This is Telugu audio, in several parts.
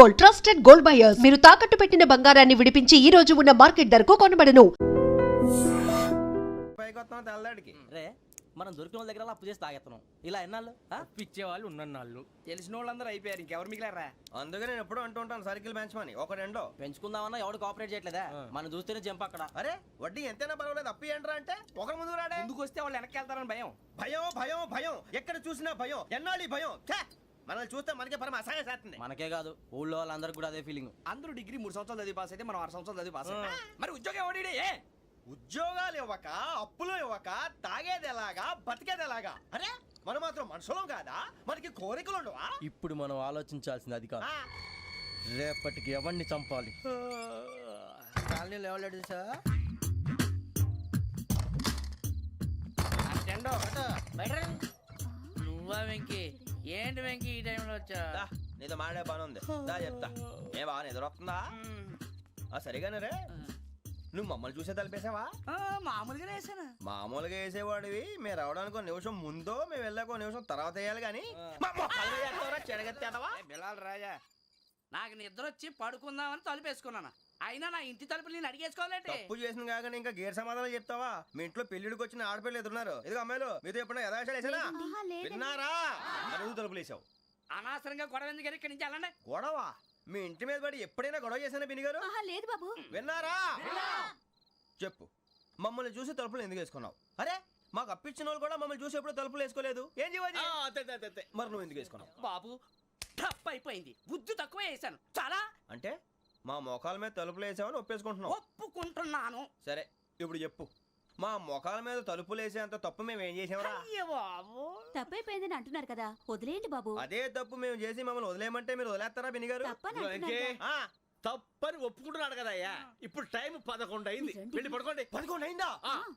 Gold, trusted gold buyers. మీరు తాకట్టు పెట్టిన బంగారాన్ని విడిపించి ఈ రోజు ఉన్న మార్కెట్ ధరకు కొనబడను. తెల్లడికి రే మనం దొరికిన వాళ్ళ దగ్గర అప్పు చేసి తాగెత్తనం ఇలా ఎన్నాళ్ళు పిచ్చే వాళ్ళు ఉన్నన్నాళ్ళు తెలిసిన వాళ్ళందరూ అయిపోయారు, ఇంకెవరు మిగిలారా? అందుకే నేను ఎప్పుడు అంటూ ఉంటాను సర్కిల్ బెంచ్ మని ఒక రెండో పెంచుకుందామన్నా ఎవడు కోఆపరేట్ చేయట్లేదా? మనం చూస్తేనే జంప్ అక్కడ. అరే వడ్డీ ఎంతైనా పర్వాలేదు అప్పు ఏంట్రా అంటే ఒకరి ముందు రాడే, ముందుకు వస్తే వాళ్ళు వెనక్కి వెళ్తారని భయం. భయం భయం భయం ఎక్కడ చూసినా భయం, ఎన్నాళ్ళు భయం. మనల్ని చూస్తే మనకే పరమ అసహాయం చేస్తుంది. మనకే కాదు ఊళ్ళో వాళ్ళందరూ కూడా అదే ఫీలింగ్. అందరూ డిగ్రీ 3 సంవత్సరాలు చదివి పాస్ అయితే మనం 6 సంవత్సరాలు చదివి పాస్. మరి ఉద్యోగం ఎవడి? ఉద్యోగాలు ఇవ్వక, అప్పులు ఇవ్వక, తాగేది ఎలాగా, బతికేది ఎలాగా? అరే మనం మాత్రం మనుషులం కాదా? మనకి కోరికలు ఉండవా? ఇప్పుడు మనం ఆలోచించాల్సింది అది కాదు, రేపటికి ఎవరిని చంపాలి. కాలనీలో ఎవరు సార్? నువ్వా వెంకీ? ఏంటి వెంకీ ఈ టైంలో వచ్చా? నీతో మాడే పని ఉంది, దా చెప్తా. ఏ బాగా నిద్రొస్తుందా? సరిగానే రే, నువ్వు మమ్మల్ని చూసే తలిపేసావా? మామూలుగానే వేసాను. మామూలుగా వేసేవాడివి, మేము రావడానికి 1 నిమిషం ముందో మేము వెళ్ళాక 1 నిమిషం తర్వాత వేయాలి కానీ రాజా. నాకు నిద్ర వచ్చి పడుకుందామని తలుపేసుకున్నాను, అయినా నా ఇంటి తలుపులు నేను అడిగేసుకోవాలంటే. తప్పు చేసిన కాక ఇంకా గేర్ సమాధానం చెప్తావా? మీ ఇంట్లో పెళ్లిడికి వచ్చిన ఆడపిల్లలు ఎదురున్నారు. ఇదిగో అమ్మాయిలు మీతో ఎప్పుడైనా యథాశాలు వేసానా? విన్నారా? అడుగు తలుపులు వేసావు. అనవసరంగా గొడవ ఎందుకు ఇక్కడి నుంచి వెళ్ళండి. గొడవ? మీ ఇంటి మీద పడి ఎప్పుడైనా గొడవ చేశానా బిని గారు? లేదు బాబు. విన్నారా? చెప్పు, మమ్మల్ని చూసి తలుపులు ఎందుకు వేసుకున్నావు? అరే మాకు అప్పించిన వాళ్ళు కూడా మమ్మల్ని చూసి ఎప్పుడు తలుపులు వేసుకోలేదు. ఏం చేయాలి? మరి నువ్వు ఎందుకు వేసుకున్నావు? బాబు టప్ అయిపోయింది, బుద్ధి తక్కువ వేసాను చాలా. అంటే మా మోకాల మీద తలుపులు వేసామని ఒప్పేసుకుంటున్నావు? ఒప్పుకుంటున్నాను. సరే ఇప్పుడు చెప్పు, మా మొఖాల మీద తలుపులు వేసేంత తప్పు మేము ఏం చేసామరా? తప్పైపోయిందని అంటున్నారు కదా, వదిలేయండి బాబు. అదే తప్పు మేము చేసి మమ్మల్ని వదిలేయమంటే మీరు వదిలేస్తారా బిని గారు? తప్పని ఒప్పుకుంటున్నాడు కదా అయ్యా. ఇప్పుడు టైం 11 అయింది, వెళ్ళి పడుకోండి. 11 అయిందా?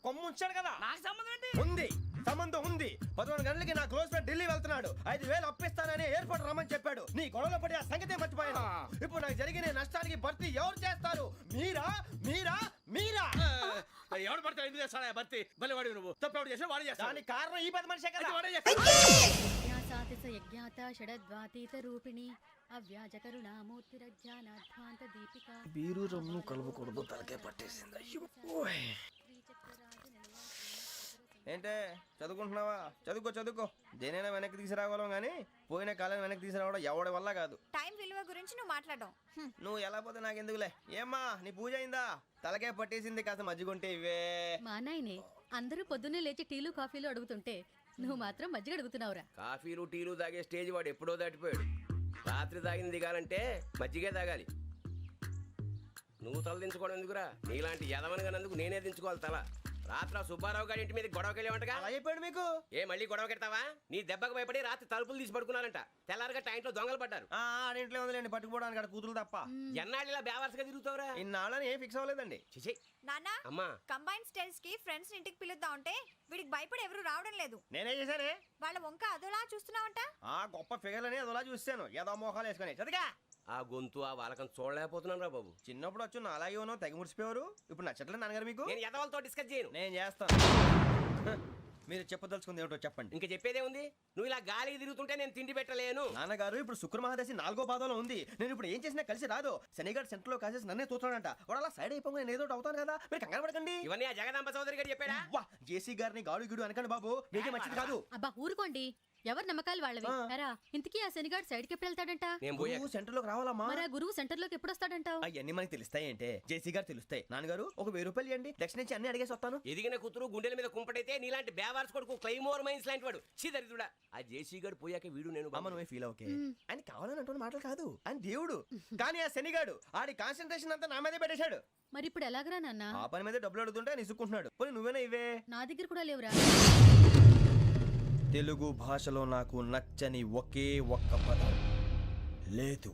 కొమ్ము ఉంచాడు కదా. నాకు సంబంధం ఏంటి? ఉంది, సంబంధం ఉంది. 11 గంటలకి నా క్లోజ్ ఫ్రెండ్ ఢిల్లీ వెళ్తున్నాడు. 5,000 అప్పిస్తానని ఎయిర్పోర్ట్ రమ్మని చెప్పాడు. నీ గొడవలో పడి ఆ సంగతే మర్చిపోయాను. ఇప్పుడు నాకు జరిగిన నష్టానికి భర్తీ ఎవరు చేస్తారు? మీరా మీరా మీరా? ఎవడు పడితే ఎందుకు చేస్తాడా భర్తీ? మళ్ళీ వాడి నువ్వు తప్పు ఎవడు చేసినా వాడు చేస్తాడు. దానికి కారణం ఈ 10 మనిషే కదా. బీరు రమ్ము కలుపుకూడదు, తలకే పట్టేసింది. ఏంటే చదువుకుంటున్నావా? చదువుకో చదువుకో. దేనైనా వెనక్కి తీసుకురావాలం గానీ పోయిన కాలం వెనక్కి తీసుకురావడం ఎవడి వల్ల కాదు. టైం విలువ గురించి నువ్వు మాట్లాడడం. నువ్వు ఎలా పోతే నాకు ఎందుకులే. ఏమ్మా నీ పూజ అయిందా? తలకే పట్టేసింది, కాస్త మజ్జిగుంటే ఇవే. మా నాయనే అందరూ పొద్దున్నే లేచి టీలు కాఫీలు అడుగుతుంటే నువ్వు మాత్రం మజ్జిగ అడుగుతున్నావురా. కాఫీలు టీలు తాగే స్టేజ్ వాడు ఎప్పుడో దాటిపోయాడు. రాత్రి తాగింది దిగాలంటే మజ్జిగే తాగాలి. నువ్వు తల దించుకోవడం ఎందుకురా? నీలాంటి యదవనగానందుకు నేనే దించుకోవాలి తల. రాత్రి సుబ్బారావు గారి ఇంటి మీద గొడవకి వెళ్ళేవంటగా. అలా చెప్పాడు మీకు? ఏ మళ్ళీ గొడవ కెడతావా? నీ దెబ్బకు భయపడి రాత్రి తలుపులు తీసి పడుకున్నారంట. తెల్లారగా టైంట్లో దొంగలు పడ్డారు. ఆడింట్లో ఉందిలేండి, పట్టుకుపోవడానికి అక్కడ కూతురు తప్ప. ఎన్నాళ్ళు ఇలా బేవర్స్గా తిరుగుతావురా? ఇన్నాళ్ళని ఏం ఫిక్స్ అవ్వలేదండి. నాన్న, అమ్మా కంబైన్ స్టైల్స్ కి ఫ్రెండ్స్ ఇంటికి పిలుద్దాం అంటే వీడికి భయపడి ఎవరు రావడం లేదు. నేనే చేశానే. వాళ్ళ వంక అదోలా చూస్తున్నావంట. ఆ గొప్ప ఫిగర్ అని అదోలా చూస్తాను, ఏదో మోహాలు వేసుకొని. చదిగా ఆ గొంతు ఆ వాలకం చూడలేకపోతున్నాను రా బాబు. చిన్నప్పుడు వచ్చి నా అలాగే ఉన్నావు, తెగ ముడిచిపోయారు. ఇప్పుడు నచ్చట్లేదు నాన్నగారు మీకు? నేను యదవలతో డిస్కస్ చేయను. నేను చేస్తాను. మీరు చెప్పదలుచుకుంది ఏమిటో చెప్పండి. ఇంకా చెప్పేదే ఉంది? నువ్వు ఇలా గాలికి తిరుగుతుంటే నేను తిండి పెట్టలేను. నాన్నగారు ఇప్పుడు శుక్ర మహాదశి 4వ పాదంలో ఉంది. నేను ఇప్పుడు ఏం చేసినా కలిసి రాదు. శనిగారు సెంటర్ లో కాసేసి నన్నే చూస్తున్నాడంట. వాడు అలా సైడ్ అయిపోయి నేను ఏదో అవుతాను కదా, మీరు కంగారు పడకండి. ఇవన్నీ ఆ జగదాంబ చౌదరి గారు చెప్పాడా? జేసీ గారిని గాడు గిడు అనకండి బాబు, మీకే మంచిది కాదు. అబ్బా ఊరుకోండి, ఎవరి నమ్మకాలు వాళ్ళవి. ఇంతకీ ఆ శనిగాడు సైడ్ కి ఎప్పుడు వెళ్తాడంట? సెంటర్ లోకి రావాలమ్మా. మరి ఆ గురువు సెంటర్ లోకి ఎప్పుడు వస్తాడంటావు? అవన్నీ మనకి తెలుస్తాయి అంటే జేసీ గారు తెలుస్తాయి. నాన్నగారు ఒక 1000 రూపాయలు ఇవ్వండి, దక్షిణ నుంచి అన్ని అడిగేసి వస్తాను. ఎదిగిన కూతురు గుండెల మీద కుంపటైతే నీలాంటి బేవార్స్ కొడుకు క్లైమోర్ మైన్స్ లాంటి వాడు చీదరిదుడా. ఆ జేసీ గారు పోయాక వీడు నేను అమ్మ నువ్వే ఫీల్ ఓకే. ఆయన కావాలని అంటున్న మాటలు కాదు, ఆయన దేవుడు. కానీ ఆ శనిగాడు ఆడి కాన్సన్ట్రేషన్ అంతా నా మీదే పెట్టేశాడు. మరి ఇప్పుడు ఎలాగరా నాన్న? ఆ పని మీద డబ్బులు అడుగుతుంటే ఆయన ఇసుక్కుంటున్నాడు. పోనీ నువ్వేనా ఇవే? నా దగ్గర కూడా లేవురా. తెలుగు భాషలో నాకు నచ్చని ఒకే ఒక్క పదం లేదు.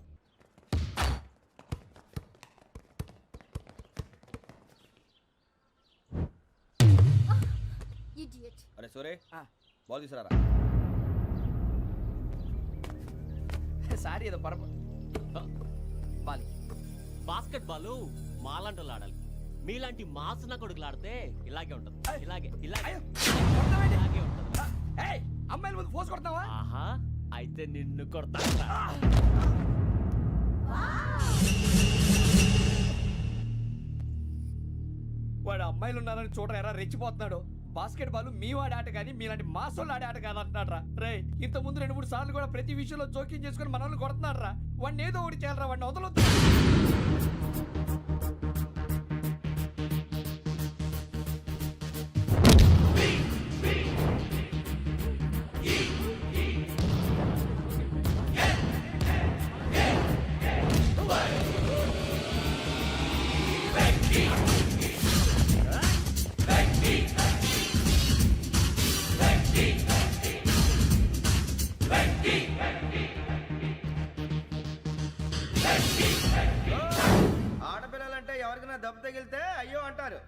అరే సోరే, బాల్ తీసుకురారా. సారీ ఏదో బాస్కెట్ బాల్ మాలాంటి ఆడాలి. మీలాంటి మాసన కొడుకులు ఆడితే ఇలాగే ఉంటది. ఇలాగే ఇలాగే ఇలాగే ఉంటది. అమ్మాయిల ముందు ఫోర్స్ కొడతావా? ఆహా, అయితే నిన్ను కొడతా. అమ్మాయిలు ఉన్నారని చూడరా ఎరా రెచ్చిపోతున్నాడు. బాస్కెట్ బాల్ మీ వాడి ఆట కానీ మీలాంటి మాసోళ్ళు ఆడే ఆట కాదు అంటున్నాడు రా. రే ఇంత ముందు 2-3 సార్లు కూడా ప్రతి విషయంలో జోక్యం చేసుకుని మనల్ని కొడుతున్నాడు రా. వాడిని ఏదో ఒకటి చేయాలరా, వాడిని వదలొద్దు. ఆడపిల్లలంటే ఎవరికైనా దెబ్బ తగిలితే అయ్యో అంటారు,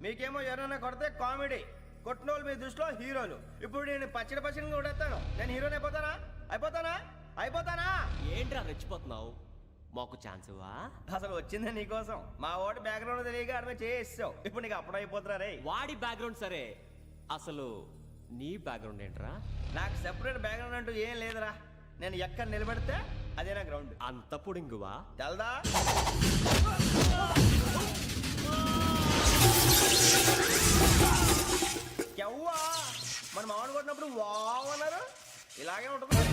మీకేమో ఎవరైనా కొడితే కామెడీ. కొట్టినోళ్ళు మీ దృష్టిలో హీరోలు. ఇప్పుడు నేను పచ్చడి కొడేస్తాను, నేను హీరోని అయిపోతానా? ఏంట్రా రెచ్చిపోతున్నావు? మాకు ఛాన్స్ ఇవ్వా? అసలు వచ్చిందే నీకోసం. మా ఓటు బ్యాక్గ్రౌండ్ తెలియక అడమే చేసావు. ఇప్పుడు నీకు అప్పుడు అయిపోతున్నా రే. వాడి బ్యాక్గ్రౌండ్ సరే, అసలు నీ బ్యాక్గ్రౌండ్ ఏంట్రా? నాకు సెపరేట్ బ్యాక్గ్రౌండ్ అంటూ ఏం లేదురా. నేను ఎక్కడ నిలబెడితే అదే నా గ్రౌండ్. అంత పుడింగువా? తెల్దా? ఎవ్వా మన మామిడి కొట్టినప్పుడు వావ్ అన్నారు, ఇలాగే ఉంటుంది.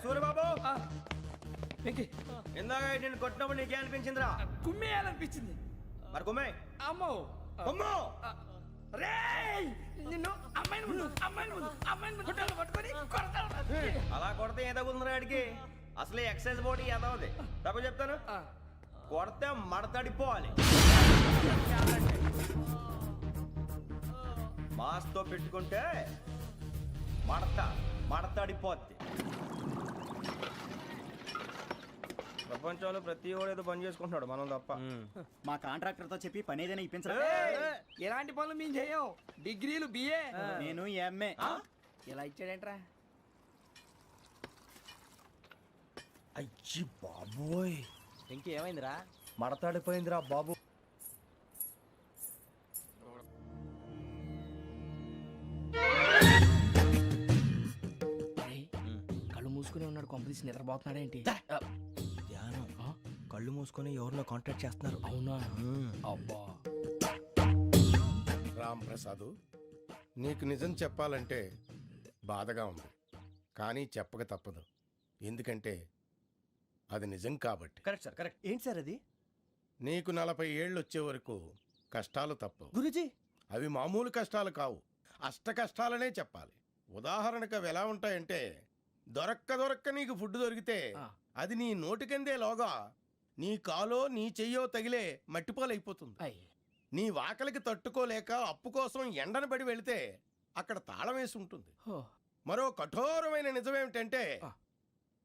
సూర్యబాబు, ఇందాక నేను కొట్టినప్పుడు నీకే అనిపించిందిరా? కుమ్మేయాలనిపించింది. మరి కుమ్మే. అమ్మో కుమ్ము. రేయ్ నిన్ను అమ్మాయిని గుడ్డలు పట్టుకొని కొడతాను. అలా కొడితే ఏ తగులుందిరా ఆడికి? అసలే ఎక్సైజ్ బాడీ ఏదవుది. తప్పు చెప్తాను, కొడితే మడతడిపోవాలి. మాస్తో పెట్టుకుంటే మడతడిపోద్ది. ప్రపంచంలో ప్రతి వాడు ఏదో పని చేసుకుంటున్నాడు, మనం తప్ప. మా కాంట్రాక్టర్ తో చెప్పి పని ఏదైనా ఇప్పించరా? ఎలాంటి పనులు మేము చేయం. డిగ్రీలు బిఏ, నేను ఎంఏ. ఇలా ఇచ్చాడేంట్రా? అయ్యి బాబోయ్, ఇంకేమైందిరా? మడతాడిపోయిందిరా బాబు. కళ్ళు మూసుకుని ఉన్నాడు, కొంపదీసి నిద్రపోతున్నాడేంటి? ధ్యానం. కళ్ళు మూసుకొని ఎవరినో కాంటాక్ట్ చేస్తున్నారు. అవునా? అబ్బా. రామ్ ప్రసాద్, నీకు నిజం చెప్పాలంటే బాధగా ఉంది, కానీ చెప్పక తప్పదు. ఎందుకంటే అది నిజం కాబట్టి. Correct sir, correct. ఏంటి సార్ అది? నీకు 40 ఏళ్ళు వచ్చే వరకు కష్టాలు తప్పవు గురూజీ. అవి మామూలు కష్టాలు కావు, అష్ట కష్టాలనే చెప్పాలి. ఉదాహరణకు అవి ఎలా ఉంటాయంటే, దొరక్క నీకు ఫుడ్ దొరికితే అది నీ నోటికందే లోగా నీ కాలో నీ చెయ్యో తగిలే మట్టిపాలైపోతుంది. నీ వాకలికి తట్టుకోలేక అప్పు కోసం ఎండను పడి వెళితే అక్కడ తాళం వేసి ఉంటుంది. మరో కఠోరమైన నిజమేమిటంటే,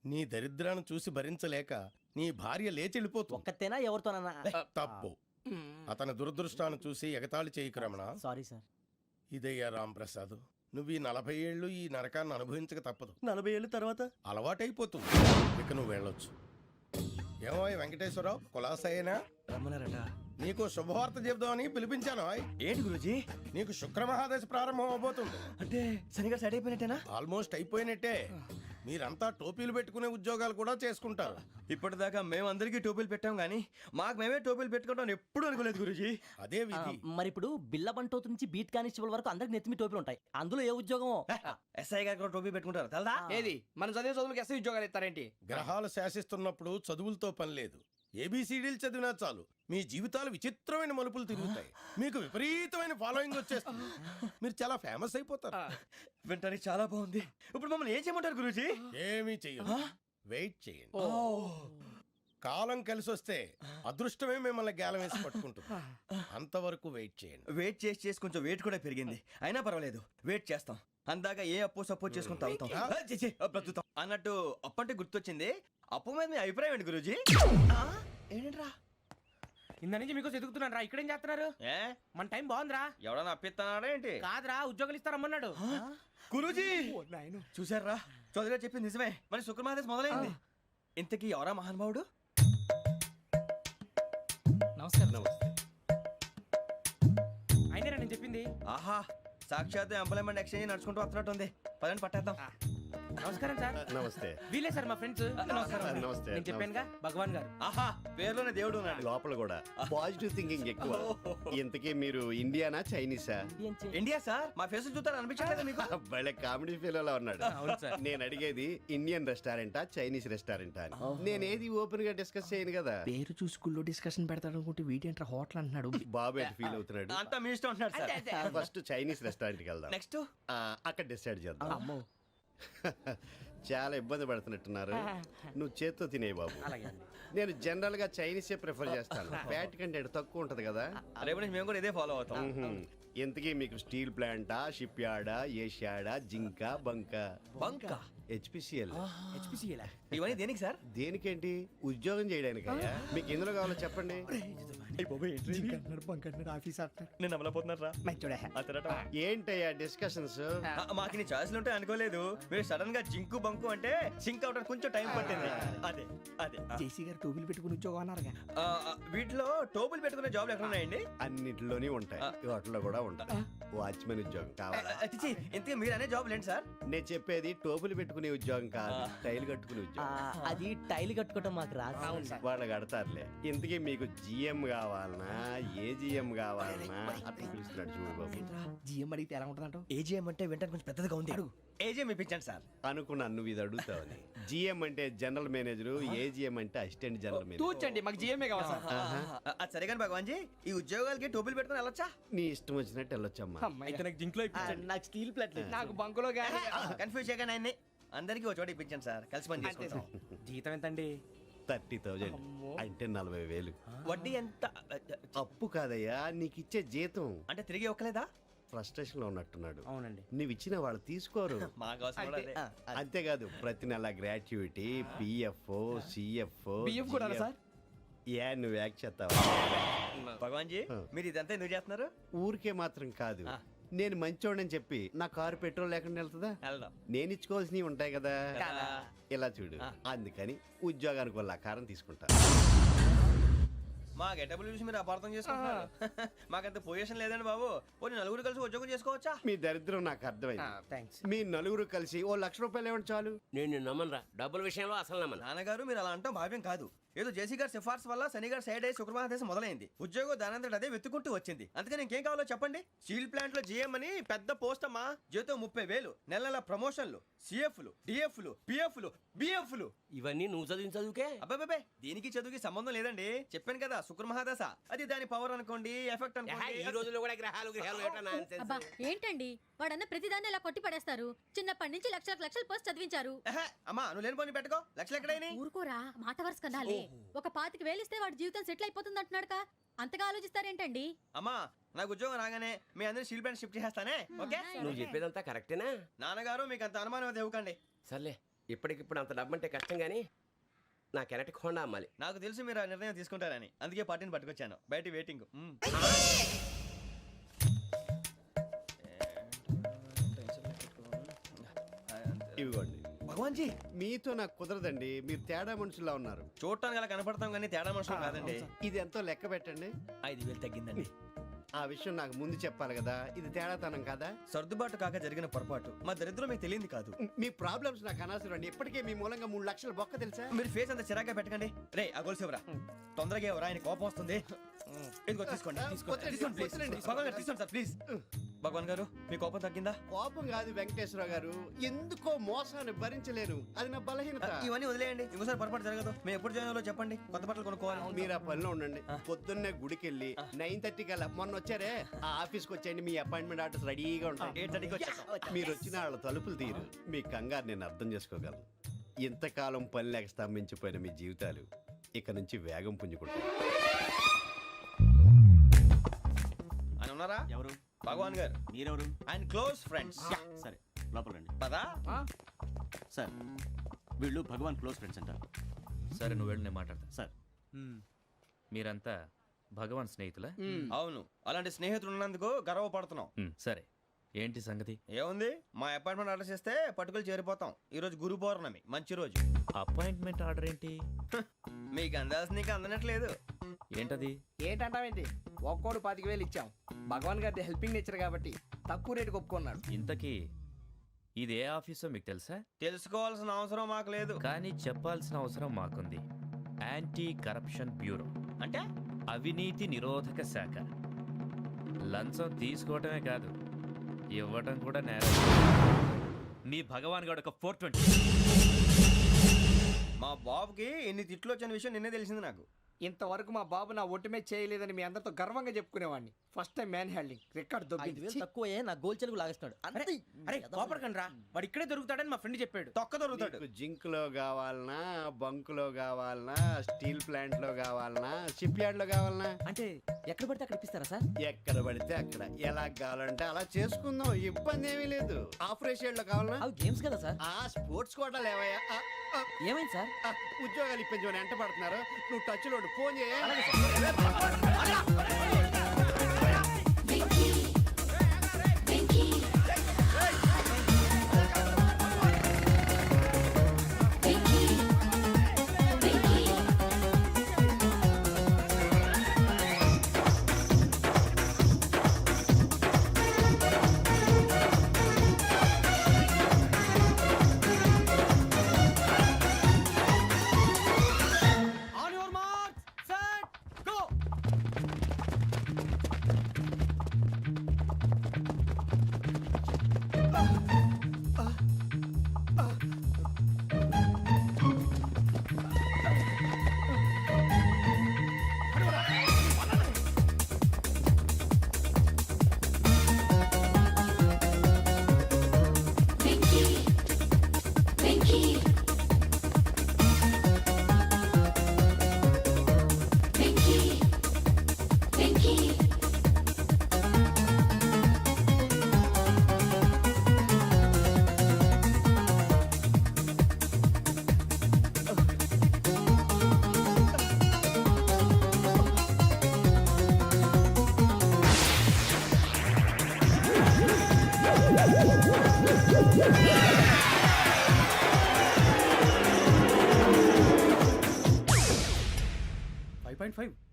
నీ దరిద్రాన్ని చూసి భరించలేక నీ భార్య లేచి వెళ్ళిపోతుంది. ఒక్కతేనా ఎవరితోనన్నా? తప్పు. అతని దురదృష్టాన్ని చూసి ఎగతాళి చేయకు రమణ. Sorry sir. ఇదయ్యా రాంప్రసాద్, నువ్వు ఈ 40 ఏళ్ళు ఈ నరకాన్ని అనుభవించక తప్పదు. 40 ఏళ్ళ తర్వాత అలవాటైపోతుంది. ఇక నువ్వు వెళ్ళొచ్చు. ఏమో వెంకటేశ్వరరావు, కులాసైనా రమ్మన్నారట. నీకు శుభవార్త చెబుదామని పిలిపించాను. ఏంటి గురూజీ? నీకు శుక్రమహాదశ ప్రారంభం అవబోతుంది. అంటే శనిగా సెట్ అయిపోయినట్టేనా? ఆల్మోస్ట్ అయిపోయినట్టే. మీరంతా టోపీలు పెట్టుకునే ఉద్యోగాలు కూడా చేసుకుంటారు. ఇప్పటిదాకా మేమందరికీ టోపీలు పెట్టాం కానీ మాకు మేమే టోపీలు పెట్టుకుంటాం ఎప్పుడు అనుకోలేదు గురూజీ. అదే విధి. మరి ఇప్పుడు బిల్ల బంటోతు నుంచి బీట్ కానిస్టేబుల్ వరకు అందరికి నెత్తిమి టోపీలు ఉంటాయి. అందులో ఏ ఉద్యోగం? ఎస్ఐ గారు కూడా టోపీ పెట్టుకుంటారు తెలదా? ఏది మన చదివే చదువులకు ఎస్ఐ ఉద్యోగాలు ఇస్తారేంటి? గ్రహాలు శాసిస్తున్నప్పుడు చదువులతో పని లేదు. ఏబిసిడీలు చదివినా చాలు మీ జీవితాలు విచిత్రమైన మలుపులు తిరుగుతాయి. మీకు విపరీతమైన ఫాలోయింగ్ వచ్చేస్తుంది. మీరు చాలా ఫేమస్ అయిపోతారు. వింటానికి చాలా బాగుంది. ఇప్పుడు మమ్మల్ని ఏం చేయమంటారు గురూజీ? ఏమీ చెయ్యదు, వెయిట్ చేయండి. కాలం కలిసి వస్తే అదృష్టమే మిమ్మల్ని గేలం వేసి పట్టుకుంటుంది. అంతవరకు వెయిట్ చేయండి. వెయిట్ చేసి కొంచెం వెయిట్ కూడా పెరిగింది. అయినా పర్వాలేదు, వెయిట్ చేస్తాం. అందాక ఏ అప్పు సపోర్ట్ చేసుకుని తాగుతాం, బ్రతుకుతాం అన్నట్టు. అప్పు అంటే గుర్తొచ్చింది. అప్పు మీద మీ అభిప్రాయం ఏంటి గురూజీ? ఏంటరా ఇంత నుంచి మీకు ఎదుగుతున్నాను రా. ఇక్కడేం చేస్తున్నారు? ఏ మన టైం బాగుందిరా. ఎవడన్నా అప్పిస్తున్నాడా ఏంటి? కాదురా, ఉద్యోగాలు ఇస్తారమ్మన్నాడు. గురూజీ చూసారా, చౌదరిగా చెప్పింది నిజమే. మరి శుక్రమాదేశ్ మొదలైంది. ఇంతకీ ఎవరా మహానుభావుడు? నమస్కారం. అయినా నేను చెప్పింది. ఆహా, సాక్షాత్ ఎంప్లాయ్మెంట్ ఎక్స్చేంజ్ నడుచుకుంటూ వస్తున్నట్టు ఉంది. పదండి పట్టేద్దాం. నమస్కారం సార్. నమస్తే. వీలే సార్ మా ఫ్రెండ్స్. నమస్కారం. నమస్తే. నేను చెప్పానుగా భగవాన్ గారు. ఆహా, పేరులోనే దేవుడు ఉన్నాడు. లోపల కూడా పాజిటివ్ థింకింగ్ ఎక్కువ. ఇంతకీ మీరు ఇండియానా చైనీసా? India sir. మా ఫేస్ చూస్తారు అనిపించలేదు మీకు? భలే కామెడీ ఫీల్ ఉన్నాడు. నేను అడిగేది ఇండియన్ రెస్టారెంటా చైనీస్ రెస్టారెంటా అని. నేనేది ఓపెన్ గా డిస్కస్ చేయను కదా. పేరు చూసి స్కూల్లో డిస్కషన్ పెడతాడు అనుకుంటే వీటేంట్రా హోటల్ అంటున్నాడు. బాబు ఎట్ ఫీల్ అవుతున్నాడు. అంతా మీ ఇష్టం ఉంటున్నాడు సార్. ఫస్ట్ చైనీస్ రెస్టారెంట్ కి వెళ్దాం. నెక్స్ట్ అక్కడ డిసైడ్ చేద్దాం. చాలా ఇబ్బంది పడుతున్నట్టున్నారు. నువ్వు చేత్తో తినే బాబు. నేను జనరల్ గా చైనీసే ప్రిఫర్ చేస్తాను. ఫ్యాట్ కంటెంట్ తక్కువ ఉంటది కదా. రేపు నుంచి మేము కూడా ఇదే ఫాలో అవుతాం. ఎంతకీ మీకు స్టీల్ ప్లాంటా, షిప్ యార్డా, ఏషియాడా, జింక, బంకా? బంకా, హెచ్పిసిఎల్. ఇవన్నీ దేనికి సార్? దేనికేంటి? ఉద్యోగం చేయడానికి. మీకు ఎందులో కావాలో చెప్పండి. నేను అమలపోతున్నారా? ఏంటయ్యా డిస్కషన్స్? మాకు నీ ఛాయిస్లు ఉంటాయి అనుకోలేదు. మీరు సడన్ గా జింకు బంకు అంటే సింక్ అవడానికి కొంచెం టైం పట్టింది. అదే అదే జేసీ గారు టోపీలు పెట్టుకుని ఉద్యోగం అన్నారుగా. వీటిలో టోపులు పెట్టుకునే జాబ్లు ఎక్కడ ఉన్నాయండి? అన్నిటిలోనే ఉంటాయి, వాటిలో కూడా ఉంటాయి. వాచ్మెన్ ఉద్యోగం కావాలా? ఇంతకీ మీరు అనే జాబ్ ఏంటి సార్? నేను చెప్పేది టోపులు పెట్టుకునే ఉద్యోగం కాదు, టైల్ కట్టుకునే ఉద్యోగం. అది టైల్ కట్టుకోవటం మాకు రాదు. వాళ్ళు కడతారులే. ఇంతకీ మీకు జిఎం కావాలనా, ఏజిఎం కావాలనా? అట్లా పిలుస్తున్నాడు చూడు బాబు. జిఎం అడిగితే ఎలా ఉంటుందంట? ఏజీఎం అంటే వింటానికి కొంచెం పెద్దదిగా ఉంది. ఏజీఎం ఇప్పించండి సార్. అనుకున్నాను నువ్వు ఇది అడుగుతావని. జిఎం అంటే జనరల్ మేనేజర్, ఏజిఎం అంటే అసిస్టెంట్ జనరల్ మేనేజర్. తూచండి, మాకు జిఎంఏ కావాలి సార్. అది సరే కానీ భగవాన్ జీ, ఈ ఉద్యోగాలకి టోపులు పెట్టుకుని వెళ్ళొచ్చా? నీ ఇష్టం వచ్చినట్టు వెళ్ళొచ్చమ్మా. అయితే నాకు జింక్లో నాకు స్టీల్ ప్లేట్ నాకు బంకులో గానీ. కన్ఫ్యూజ్ చేయగానే ఆయన్ని అందరికీ ఒక చోట ఇప్పించండి సార్. కలిసి పని చేసుకుంటాం. జీతం ఎంతండి? 30,000 అంటే 40,000. వడ్డీ ఎంత? అప్పు కాదయ్యా, నీకు ఇచ్చే జీతం. అంటే తిరిగి ఒక్కలేదా? ఫ్రస్ట్రేషన్ లో ఉన్నట్టున్నాడు. అవునండి. నువ్వు ఇచ్చిన వాళ్ళు తీసుకోరు. మాకు అవసరం కూడా అదే. అంతేకాదు ప్రతి నెల గ్రాట్యుటీ, పిఎఫ్, సిఎఫ్. బియ్యం కూడా సార్? ఏ నువ్వు యాక్ట్ చేస్తావా? భగవాన్ జీ, మీరు ఇదంతా ఎందుకు చేస్తున్నారు? ఊరికే మాత్రం కాదు, నేను మంచోడని చెప్పి నా కారు పెట్రోల్ లేకుండా వెళ్తుందా? వెళ్దాం. నేను ఇచ్చుకోవాల్సినవి ఉంటాయి కదా. ఇలా చూడు, అందుకని ఉద్యోగానికి వాళ్ళ ఆకారం తీసుకుంటా. మా గెటబుల్ చూసి మీరు అపార్థం చేసుకుంటున్నారు. మాకంత పొజిషన్ లేదండి బాబు. ఓ నలుగురు కలిసి ఉద్యోగం చేసుకోవచ్చా? మీ దరిద్రం నాకు అర్థమైంది. మీ నలుగురు కలిసి ఓ ₹1,00,000 ఇవ్వండి చాలు. నేను నమ్మనరా, డబ్బుల విషయంలో అసలు నమ్మను. నాన్నగారు మీరు అలా అంటాం భావ్యం కాదు. ఏదో జేసీ గారి సిఫార్సు వల్ల శని గారు సైడ్ అయ్యి శుక్రమహాదేశం మొదలైంది. ఉద్యోగం దానంతటి అదే వెతుకుంటూ వచ్చింది. అందుకని ఇంకేం కావాలో చెప్పండి. స్టీల్ ప్లాంట్ లో జీఎం అని పెద్ద పోస్ట్ అమ్మా. జీతం 30,000, నెల నెల ప్రమోషన్లు, సిఎఫ్లు, డిఎఫ్లు, పిఎఫ్లు, బిఎఫ్లు. ఇవన్నీ నువ్వు చదివిన చదువుకే? అబ్బాబే, దీనికి చదువుకి సంబంధం లేదండి. చెప్పాను కదా, శుక్రమహాదశ. అది దాని పవర్ అనుకోండి, ఎఫెక్ట్ అనుకోండి. ఈ రోజుల్లో కూడా గ్రహాలు అబ్బా ఏంటండి వాడన్న ప్రతిదాన్ని ఇలా కొట్టి పడేస్తారు. చిన్నప్పటి నుంచి లక్షల పోస్ట్ చదివించారు. అమ్మా నువ్వు లేని పోనీ పెట్టుకో. లక్షలు ఎక్కడైనా ఊరుకోరా, మాట వరుస కదాలే. ఒక 25,000 ఇస్తే వాడి జీవితం సెటిల్ అయిపోతుంది అంటున్నాడుగా. అంతగా ఆలోచిస్తారేంటండి? అమ్మా నాకు ఉద్యోగం రాగానే మీ అందరూ స్టీల్ ప్లాంట్ షిఫ్ట్ చేస్తానే. ఓకే? నువ్వు చెప్పేదంతా కరెక్టేనా? నాన్నగారు మీకు అంత అనుమానం అది ఇవ్వకండి. సర్లే, ఇప్పటికిప్పుడు అంత డబ్బు అంటే కష్టం గానీ నా కెనటిక్ హోండా అమ్మాలి. నాకు తెలుసు మీరు ఆ నిర్ణయం తీసుకుంటారని, అందుకే పార్టీని పట్టుకొచ్చాను. బయట వెయిటింగ్. ఇవ్వండి. భగవాన్ జీ, మీతో నాకు కుదరదండి. మీరు తేడా మనుషుల్లా ఉన్నారు. చూడటానికి అలా కనపడతాం కానీ తేడా మనుషులు కాదండి. ఇది ఎంతో లెక్క పెట్టండి. 5,000 తగ్గిందండి. ఆ విషయం నాకు ముందు చెప్పాలి కదా, ఇది తేడాతనం కదా. సర్దుబాటు కాక జరిగిన పొరపాటు మా దరిద్రం మీకు తెలియంది కాదు. మీ ప్రాబ్లమ్స్ నాకు అనవసరం అండి. ఇప్పటికే మీ మూలంగా 3 లక్షల బొక్క తెలుసా. మీరు ఫేస్ అంత చిరాగ్గా పెట్టకండి. రే ఆ గొలుసు ఎవరా? తొందరగా ఎవరా? ఆయన కోపం వస్తుంది. ఇదిగో తీసుకోండి. తీసుకోండి ప్లీజ్. భగవాన్ గారు తీసుకోండి సార్ ప్లీజ్. భగవాన్ గారు మీ కోపం తగ్గిందా? కోపం కాదు వెంకటేశ్వరరావు గారు, ఎందుకో మోసాన్ని భరించలేను, అది నా బలహీనత. ఇవన్నీ వదిలేయండి, ఇంకోసారి పొరపాటు జరగదు. మేము ఎప్పుడు జాయిన్ చెప్పండి, కొత్త బట్టలు కొనుక్కోవాలి. మీరు ఆ పనిలో ఉండండి. పొద్దున్నే గుడికి వెళ్ళి 9:30 కల్లా, మొన్న వచ్చారే ఆ ఆఫీస్కి వచ్చేయండి, మీ అపాయింట్మెంట్ ఆర్డర్స్ రెడీగా ఉంటాయి. 8:30కి వచ్చేస్తాం. మీరు వచ్చిన వాళ్ళ తలుపులు తీరు. మీ కంగారు నేను అర్థం చేసుకోగలను. ఇంతకాలం పని లేక స్తంభించిపోయిన మీ జీవితాలు ఇక నుంచి వేగం పుంజుకుంటాయి. ఆయన ఉన్నారా? ఎవరు? భగవాన్ గారు. మీరెవరు? ఆయన క్లోజ్ ఫ్రెండ్స్. సరే లోపల రండి. పదా? సార్ వీళ్ళు భగవాన్ క్లోజ్ ఫ్రెండ్స్ అంటారు. సరే నువ్వు వెళ్ళి నేను మాట్లాడతా. సార్ మీరంతా భగవాన్ స్నేహితులా? అవును, అలాంటి స్నేహితులు ఉన్నందుకు గర్వపడుతున్నాం. సరే ఏంటి సంగతి? ఏముంది, మా అపాయింట్మెంట్ ఆర్డర్ చేస్తే పట్టుకులు చేరిపోతాం. ఈ రోజు గురు పౌర్ణమి, మంచి రోజు. అపాయింట్మెంట్ ఆర్డర్ ఏంటి? మీకు అందాల్సిన నీకు అందనట్లేదు. ఏంటది? ఏంటంటావేంటి? ఒక్కోడు 25,000 ఇచ్చాం. భగవాన్ గారి హెల్పింగ్ నేచర్ కాబట్టి తక్కువ రేటుకి ఒప్పుకున్నాడు. ఇంతకీ ఇది ఏ ఆఫీసో మీకు తెలుసా? తెలుసుకోవాల్సిన అవసరం మాకు లేదు, కానీ చెప్పాల్సిన అవసరం మాకుంది. యాంటీ కరప్షన్ బ్యూరో అంటే అవినీతి నిరోధక శాఖ. లంచం తీసుకోవటమే కాదు, ఇవ్వటం కూడా నేరం. మీ భగవాన్ గారు ఒక 420. మా బాబుకి ఎన్ని తిట్లు వచ్చిన విషయం నిన్నే తెలిసింది నాకు. ఇంతవరకు మా బాబు నా ఒట్టుమే చేయలేదని మీ అందరితో గర్వంగా చెప్పుకునేవాడిని. First time man handing record దొబ్బింది. తక్కువే నా గోల్ చెలుగు లాగేస్తున్నాడు. అరే కోపడకండి రా, వాడు ఇక్కడే దొరుకుతాడని మా ఫ్రెండ్ చెప్పాడు. తొక్క దొరుకుతాడు. మీకు జింక్ లో కావాలనా, బంక్ లో కావాలనా, స్టీల్ ప్లాంట్ లో కావాలనా, షిప్ యార్డ్ లో కావాలనా? అంటే ఎక్కడ పడితే అక్కడ ఇప్పిస్తారా సార్? ఎక్కడ పడితే అక్కడ, ఎలా కావాలంటే అలా చేసుకుందాం, ఇబ్బంది ఏమీ లేదు. ఆపరేషన్ లో కావాలనా? అవి గేమ్స్ కదా సార్. ఆ స్పోర్ట్స్ కోటాలు ఏవయ్యా? ఏమైంది సార్? ఉద్యోగాలు ఇప్పించమని ఎంట పడుతున్నారు. నువ్వు టచ్ లో ఫోన్ చేయ.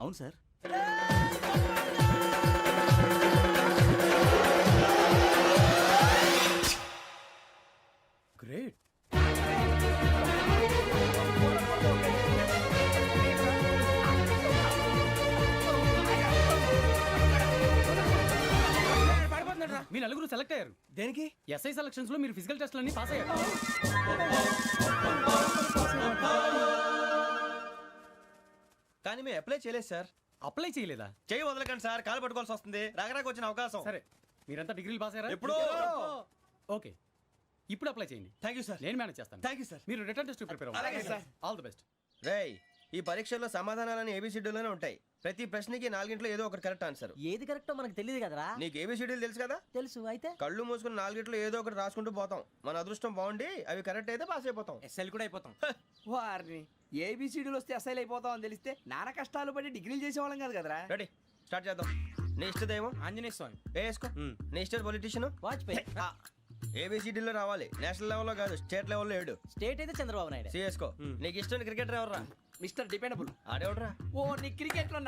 అవును సార్. గ్రేట్. మీ నలుగురు సెలెక్ట్ అయ్యారు. దేనికి? ఎస్ఐ సెలక్షన్స్ లో మీరు ఫిజికల్ టెస్ట్ అన్ని పాస్ అయ్యారు. కానీ మేము అప్లై చేయలేదు సార్. అప్లై చేయలేదా? చేయి వదలకండి సార్, కాలు పట్టుకోవాల్సి వస్తుంది. రాగరాకు వచ్చిన అవకాశం. సరే మీరంతా డిగ్రీలు పాస్ అయ్యారా? ఎప్పుడో. ఓకే ఇప్పుడు అప్లై చేయండి. Thank you sir. నేను మేనేజ్ చేస్తాను. Thank you sir. మీరు రిటర్న్ టెస్ట్ ప్రిపేర్ అలాగే అవ్వండి. సార్. All the best. రేయ్, ఈ పరీక్షల్లో సమాధానాలని ఏబిసిడ్యూల్లోనే ఉంటాయి. ప్రతి ప్రశ్నకి 4 ఏదో ఒకటి కరెక్ట్ ఆన్సర్. ఏది కరెక్టో మనకు తెలియదు కదరా. నీకు ఏబిసిడ్యూల్ తెలుసు కదా? తెలుసు. అయితే కళ్ళు మూసుకుని 4 ఏదో ఒకటి రాసుకుంటూ పోతాం. మన అదృష్టం బాగుండి అవి కరెక్ట్ అయితే పాస్ అయిపోతాం. ఎస్ఎల్ కూడా అయిపోతాం. వారిని ఏబిసిడీలు వస్తే ఎస్ఐలు అయిపోతాం అని తెలిస్తే నాన్న కష్టాలు పడి డిగ్రీలు చేసేవాళ్ళం కాదు కదరా. రెడీ, స్టార్ట్ చేద్దాం. నీ ఇష్టదేమో ఆంజనేయ స్వామి. వేసుకో. నీ ఇష్ట పొలిటీషియన్ వాజ్పేయి. ఏబిసిడీలో రావాలి, నేషనల్ లెవెల్లో కాదు, స్టేట్ లెవెల్లో 7. స్టేట్ అయితే చంద్రబాబు నాయుడు. సిఎస్కో. నీకు ఇష్టం క్రికెటర్ ఎవర్రా? Mister dependable. ఆడేవడరా? ఓ నీ క్రికెట్ లో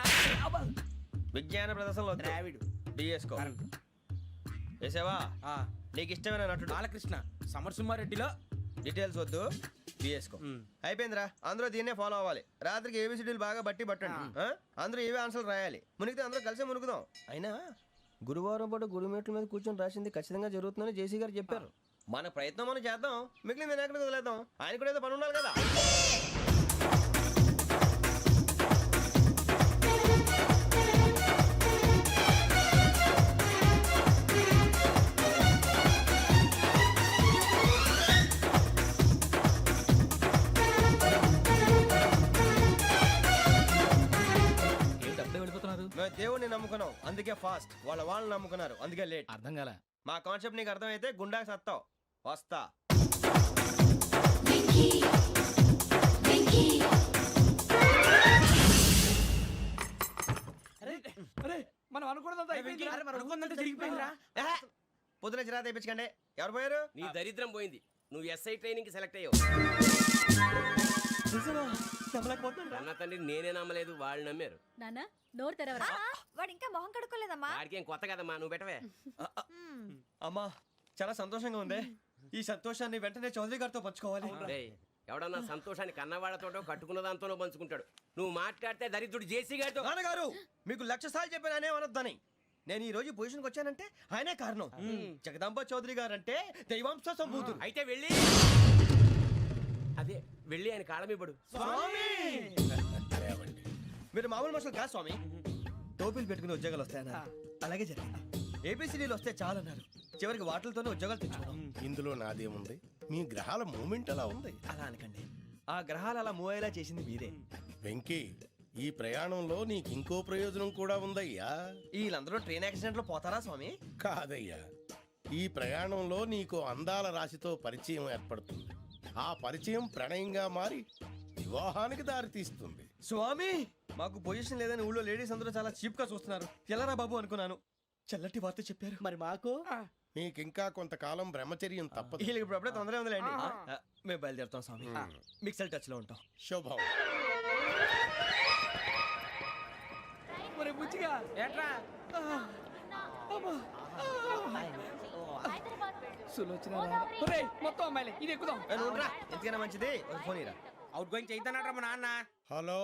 విజ్ఞాన ప్రదర్శనలో ద్రావిడు. డిఎస్కో వేసావా? నీకు ఇష్టమైన నటుడు బాలకృష్ణ. సమర్సింహారెడ్డిలో డీటెయిల్స్ వద్దు, బిఎస్కో. అయిపోయిందిరా, అందరూ దీన్నే ఫాలో అవ్వాలి. రాత్రికి ఏబిసిడీలు బాగా బట్టి పట్టండి. అందరూ ఏవే ఆన్సర్లు రాయాలి. మునిగితే అందరూ కలిసి మునుగుదాం. అయినా గురువారం పాటు గురుమేట్ల మీద కూర్చొని రాసింది ఖచ్చితంగా జరుగుతుందని జేసీ గారు చెప్పారు. మన ప్రయత్నం మనం చేద్దాం, మిగిలింది నేను ఎక్కడికి వదిలేద్దాం. ఆయన కూడా ఏదో పని ఉండాలి కదా. మేము దేవుడిని నమ్ముకున్నాం, అందుకే ఫాస్ట్. వాళ్ళని నమ్ముకున్నారు, అందుకే లేట్. అర్థం కాలే. మా కాన్సెప్ట్ నీకు అర్థమైతే గుండా సత్తావు. వస్తా. మనం అనుకున్నదంతా జరిగిపోయిందిరా. పొద్దున చిరా తెప్పించకండి. ఎవరు పోయారు? నీ దరిద్రం పోయింది. నువ్వు ఎస్ఐ ట్రైనింగ్ సెలెక్ట్ అయ్యావు. అన్న తండ్రి నేనే నమ్మలేదు, వాళ్ళు నమ్మారు. నాన్న నోరు తెరవరా. వాడు ఇంకా మొహం కడుక్కోలేదమ్మా. వాడికి ఏం కొత్త కదమ్మా, నువ్వు పెట్టవే. అమ్మా చాలా సంతోషంగా ఉంది. ఈ సంతోషాన్ని వెంటనే చౌదరి గారితో పంచుకోవాలి. రేయ్, ఎవడన్నా సంతోషాన్ని కన్నవాళ్లతోటో కట్టుకున్న దాంతోనో పంచుకుంటాడు. నువ్వు మాట్లాడితే దరిద్రుడు జేసీ గారితో. నాన్నగారు మీకు 1,00,000 సార్లు చెప్పాననే అనొద్దని. నేను ఈ రోజు పొజిషన్కి వచ్చానంటే ఆయనే కారణం. జగదాంబ చౌదరి గారు అంటే దైవాంశ సంభూతుడు. అయితే వెళ్ళి అదే వెళ్ళి ఆయన కాళ్ళమివ్వడు. మీరు మామూలు మనుషులు కాదు స్వామి. టోపీలు పెట్టుకుని ఉద్యోగాలు వస్తాయన్నారు, అలాగే జరిగింది. ఏబిసిడీలు వస్తే చాలన్నారు, చివరికి వాటిలతోనే ఉద్యోగాలు తెచ్చుకున్నాం. ఇందులో నాదేముంది? మీ గ్రహాల మూమెంట్ అలా ఉంది. అలా అనకండి, ఆ గ్రహాలు అలా మూవ్ అయ్యేలా చేసింది మీరే. వెంకీ, ఈ ప్రయాణంలో నీకు ఇంకో ప్రయోజనం కూడా ఉందయ్యా. వీళ్ళందరూ ట్రైన్ యాక్సిడెంట్ లో పోతారా స్వామి? కాదయ్యా, ఈ ప్రయాణంలో నీకు అందాల రాశితో పరిచయం ఏర్పడుతుంది. ఆ పరిచయం ప్రణయంగా మారి వివాహానికి దారితీస్తుంది. స్వామి మాకు పొజిషన్ లేదని ఊళ్ళో లేడీస్ అందరూ చాలా చీప్ గా చూస్తున్నారు. ఎలారా బాబు అనుకున్నాను. చల్లటి వార్త చెప్పారు. మరి మాకు నీకింకా కొంతకాలం బ్రహ్మచర్యం తప్పదు. వీళ్ళకి ఇప్పుడు అప్పుడే తొందరగా ఉందిలేండి. మేము బయలుదేరుతాం స్వామి. మిక్సెల్ టచ్ లో ఉంటాం. శుభం. మరి బుచ్చిగా ఏట్రా సులోచన మొత్తం అమ్మాయిలే, ఇది ఎక్కుదాం. ఎందుకైనా మంచిది ఫోన్ ఇరా. అవుట్ గోయింగ్ చేద్దానట్రా మా నాన్న. హలో,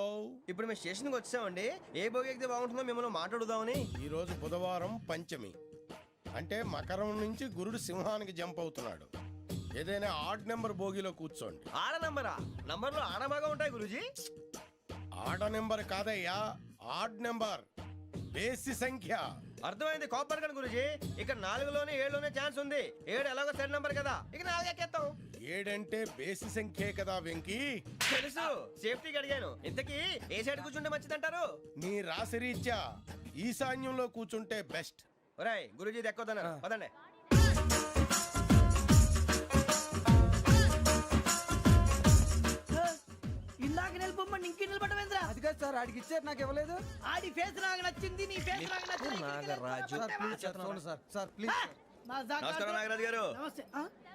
ఇప్పుడు మేము స్టేషన్కి వచ్చామండి. ఏ బోగి ఎక్కితే బాగుంటుందో మిమ్మల్ని మాట్లాడుదామని. ఈరోజు బుధవారం పంచమి, అంటే మకరం నుంచి గురుడు సింహానికి జంప్ అవుతున్నాడు. ఏదైనా ఆడ్ నెంబర్ బోగిలో కూర్చోండి. ఆడ నంబరా? నంబర్లో ఆడ బాగా ఉంటాయి గురూజీ. ఆడ నెంబర్ కాదయ్యా, ఆడ్ నెంబర్, బేసి సంఖ్య. అర్థమైంది. కాపర్ కానీ గురూజీ, ఇక్కడ 4లోనే 7లోనే ఛాన్స్ ఉంది. 7 ఎలాగో సెడ్ నంబర్ కదా, ఇక 4 ఎక్కేస్తాం. 7 అంటే బేసి సంఖ్యే కదా వెంకీ. తెలుసు, సేఫ్టీకి అడిగాను. ఇంతకీ ఏ సైడ్ కూర్చుంటే మంచిదంటారు? నీ రాశి రీత్యా ఈశాన్యంలో కూర్చుంటే బెస్ట్. ఒరేయ్ గురూజీ దెక్కొద్దన్నారు, పదండి. ఇందాక నిలబొమ్మని ఇంకే నిలబడమేంద్రా? అది కాదు సార్, ఆడికి ఇచ్చారు, నాకు ఇవ్వలేదు. ఆడి ఫేస్ నాకు నచ్చింది, నీ ఫేస్ నాకు నచ్చింది. నాగరాజు. Sir please. నమస్కారం నాగరాజు గారు. నమస్తే.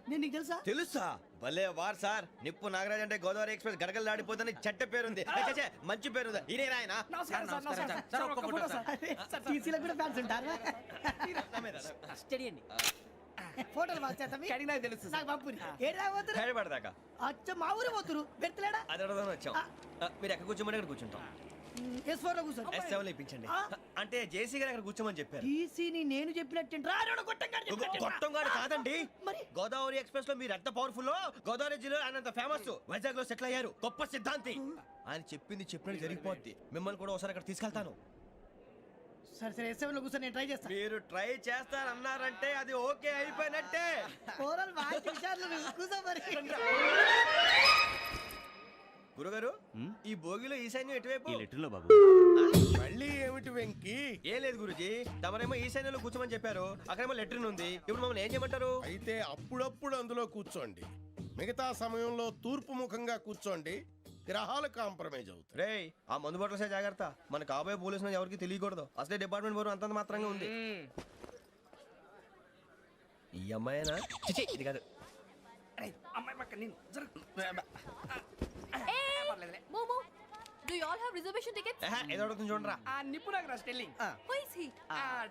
నేను నీకు తెలుసా? తెలుసా? భలే వార్ సార్. నిప్పు నాగరాజ్ అంటే గోదావరి ఎక్స్ప్రెస్ గడగలు దాడిపోతుంది చెట్ట పేరుంది. మంచి పేరుంది. ఇదే ఆయన. నమస్కారం సార్, నమస్కారం సార్. ఒక్క ఫోటో సార్. టీసీలో కూడా ఫ్యాన్స్ ఉంటారా? స్టడీ అండి. ఫోటోలు మార్చేస్తాం. కడిగినా తెలుసు నాకు పంపుని. ఏడా పోతురు? హైదరాబాద్దాకా. అచ్చ మా ఊరు పోతురు. పెడతలేడా? అది అడగదామని వచ్చాం. మీరు ఎక్కడ కూర్చోమని అక్కడ కూర్చుంటాం. S4 లో కూర్చో. S7 లో ఇప్పించండి. అంటే జేసీ గారు అక్కడ కూర్చోమని చెప్పారు. టీసీని నేను చెప్పినట్టు గొట్టంగాడు కాదండి. మరి గోదావరి ఎక్స్ప్రెస్ లో మీరు ఎంత పవర్ఫుల్, గోదావరి జిల్లా ఆయన ఫేమస్. వైజాగ్ లో సెటిల్ అయ్యారు, గొప్ప సిద్ధాంతి. ఆయన చెప్పింది చెప్పినట్టు జరిగిపోద్ది. మిమ్మల్ని కూడా ఒకసారి అక్కడ తీసుకెళ్తాను. సరే సరే, S7 లో కూర్చొని నేను ట్రై చేస్తాను. మీరు ట్రై చేస్తారన్నారంటే అది ఓకే అయిపోయినట్టే. కూరలు బాగా చూశారు, కూర్చో మరి. గురుగారు, ఈ భోగిలో ఈశాన్యం ఎటువైపు? లెటర్లో బాబు. మళ్ళీ ఏమిటి వెంకీ? ఏం లేదు గురుజీ, తమరేమో ఈశాన్యంలో కూర్చోమని చెప్పారు, అక్కడేమో లెటర్ ఉంది. ఇప్పుడు మమ్మల్ని ఏం చేయమంటారు? అయితే అప్పుడప్పుడు అందులో కూర్చోండి, మిగతా సమయంలో తూర్పు ముఖంగా కూర్చోండి. గ్రహాలు కాంప్రమైజ్ అవుతాయి. రేయ్, ఆ మందు బాటలసే జాగ్రత్త. మన కాబోయే పోలీసులు ఎవరికి తెలియకూడదు. అసలే డిపార్ట్మెంట్ బోరు అంతంత మాత్రంగా ఉంది. ఈ అమ్మాయినా? చిచి, ఇది కాదు. అమ్మాయి పక్క నేను momo Do you all have reservation tickets? ఏదో అడుగుతుంది చూడరా. నిప్పు Nagaraj telling Who is he?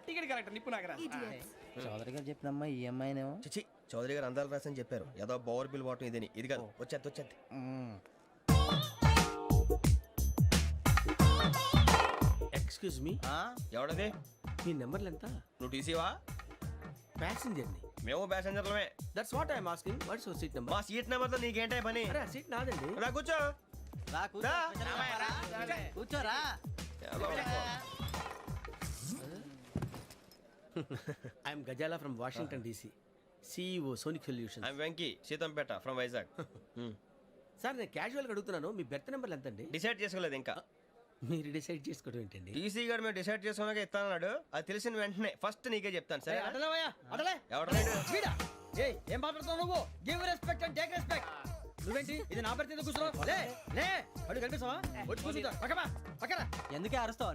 Ticket correct నిప్పు నాగరాజ్ Idiots. చౌదరి గారు చెప్పినమ్మా ఈ అమ్మాయినేమో. చిచి చౌదరి గారు అందాలు రాసని చెప్పారు. ఏదో బోర్ బిల్ బాటం ఇదని. ఇది కాదు, వచ్చేది. Excuse me, ఎవడది? మీ నెంబర్లు ఎంత? నువ్వు టీసీవా? ప్యాసింజర్ ని. మేము ప్యాసెంజర్లమే. That's what I'm asking. What's your seat number? మా సీట్ నెంబర్ తో నీకేంటే పని? అరే సీట్ నాదండి. రా కూర్చో. రా కూర్చో. కూర్చోరా. I'm Ghazala from Washington DC, CEO Sonic Solution. I'm Venky, Seethampeta from Vizag. Sir నేను క్యాజువల్గా అడుగుతున్నాను, మీ బెర్త్ నెంబర్లు ఎంత అండి? డిసైడ్ చేసుకోలేదు ఇంకా. మీరు డిసైడ్ చేసుకోవడం ఏంటండి? టీసీ గారు మేము డిసైడ్ చేసుకున్నాక ఇస్తానన్నాడు. అది తెలిసిన వెంటనే ఫస్ట్ నీకే చెప్తాను. సరే ఎవడ ఏం మాట్లాడుతున్నావు నువ్వు? Give respect and take respect. నువ్వేంటి ఇది నా పరిస్థితి కూర్చున్నావు? లే అడుగు కనిపిస్తావా? వచ్చి కూర్చుంటా. పక్కరా. ఎందుకే అరుస్తావు?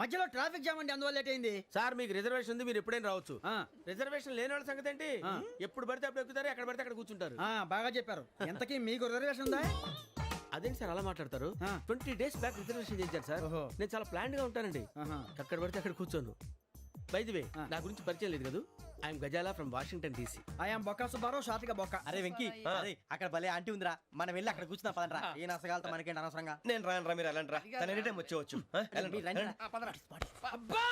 మధ్యలో ట్రాఫిక్ జామ్ అండి, అందువల్ల లేట్ అయింది. సార్ మీకు రిజర్వేషన్ ఉంది, మీరు ఎప్పుడైనా రావచ్చు. రిజర్వేషన్ లేని వాళ్ళ సంగతి ఏంటి? ఎప్పుడు పడితే అప్పుడు ఎక్కుతారు, ఎక్కడ పడితే అక్కడ కూర్చుంటారు. బాగా చెప్పారు. ఎంతకీ మీకు రిజర్వేషన్ ఉందా? అదేంటి సార్ అలా మాట్లాడతారు? 20 days బ్యాక్ రిజర్వేషన్ చేశారు సార్. నేను చాలా ప్లాన్డ్ గా ఉంటానండి. అక్కడ పడితే అక్కడ కూర్చోను. బై ది వే, నా గురించి పరిచయం లేదు కదా. I'm Ghazala from Washington DC. I'm Bokka Subbarao, షార్ట్గా బొక్క. అరే వెంకీ, అరే అక్కడ భలే ఆంటీ ఉందిరా, మనం వెళ్ళి అక్కడ కూర్చున్నా పదనరా. ఏ నసగాలతో మనకేంటి అనవసరంగా. నేను రాను రా, మీరు వెళ్ళండి రా. తన ఎనీ టైం వచ్చేవచ్చు. అబ్బా